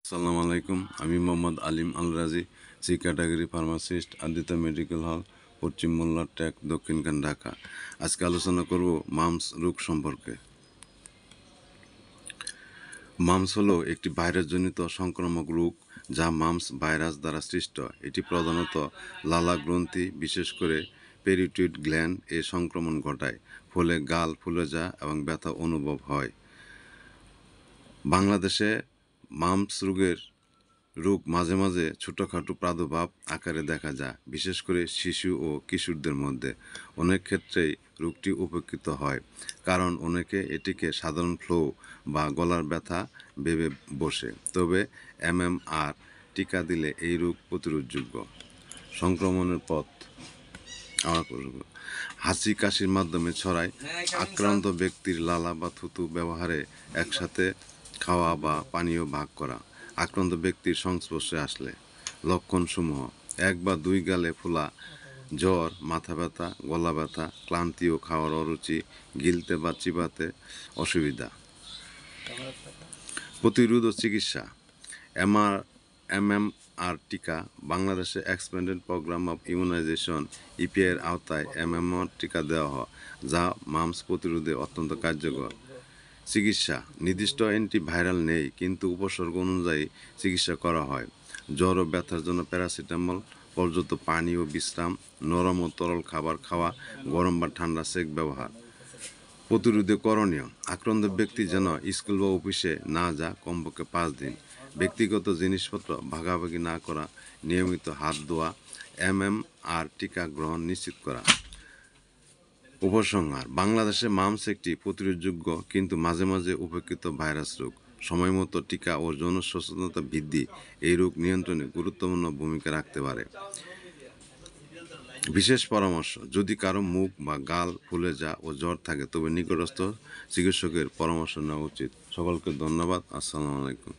আসসালামু আলাইকুম। আমি Mohammad Alim Al Razi, C category pharmacist, Aditya medical hall, পশ্চিম মোল্লা ট্যাক, দক্ষিণখান, ঢাকা। আজকে আলোচনা করব মামস রোগ সম্পর্কে। মামস হলো একটি ভাইরাসজনিত সংক্রামক রোগ যা মামস ভাইরাস দ্বারা সৃষ্ট। এটি প্রধানত লালা গ্রন্থি, বিশেষ করে পেরিটিড গ্ল্যান্ড এ সংক্রমণ ঘটায়, ফলে গাল ফুলে যায় এবং ব্যথা অনুভব হয়। বাংলাদেশে মামস রোগ মাঝে মাঝে ছোটখাটো প্রাদুর্ভাব আকারে দেখা যায়, বিশেষ করে শিশু ও কিশোরদের মধ্যে। অনেক ক্ষেত্রেই রোগটি উপেক্ষিত হয়, কারণ অনেকে এটিকে সাধারণ ফ্লু বা গলার ব্যথা ভেবে বসে। তবে এমএমআর টিকা দিলে এই রোগ প্রতিরোধযোগ্য। সংক্রমণের পথ হাঁচি কাশির মাধ্যমে ছড়ায়। আক্রান্ত ব্যক্তির লালা বা থুতু ব্যবহারে, একসাথে খাওয়া বা পানীয় ভাগ করা। আক্রান্ত ব্যক্তির সংস্পর্শে আসলে লক্ষণসমূহ: 1 বা 2 গালে ফোলা, জ্বর, মাথা ব্যথা, গলা ব্যথা, ক্লান্তি ও খাওয়ার অরুচি, গিলতে বা চিবাতে অসুবিধা। প্রতিরোধ ও চিকিৎসা। এমএমআর টিকা। বাংলাদেশে expanded programme of immunisation EPI এর আওতায় এমএমআর টিকা দেওয়া হয়, যা মামস প্রতিরোধে অত্যন্ত কার্যকর। চিকিৎসা। নির্দিষ্ট অ্যান্টিভাইরাল নেই, কিন্তু উপসর্গ অনুযায়ী চিকিৎসা করা হয়। জ্বর ও ব্যথার জন্য প্যারাসিটামল, পর্যাপ্ত পানি ও বিশ্রাম, নরম ও তরল খাবার খাওয়া, গরম বা ঠান্ডা সেক ব্যবহার। প্রতিরোধে করণীয়: আক্রান্ত ব্যক্তি যেন স্কুল বা অফিসে না যায় কমপক্ষে 5 দিন। ব্যক্তিগত জিনিসপত্র ভাগাভাগি না করা। নিয়মিত হাত ধোয়া। এমএমআর টিকা গ্রহণ নিশ্চিত করা। উপসংহার: বাংলাদেশে মামস একটি প্রতিরোধযোগ্য কিন্তু মাঝে মাঝে উপেক্ষিত ভাইরাস রোগ। সময়মতো টিকা ও জনসচেতনতা বৃদ্ধি এই রোগ নিয়ন্ত্রণে গুরুত্বপূর্ণ ভূমিকা রাখতে পারে। বিশেষ পরামর্শ: যদি কারো মুখ বা গাল ফুলে যায় ও জ্বর থাকে, তবে নিকটস্থ চিকিৎসকের পরামর্শ নেওয়া উচিত। সকলকে ধন্যবাদ। আসসালামু আলাইকুম।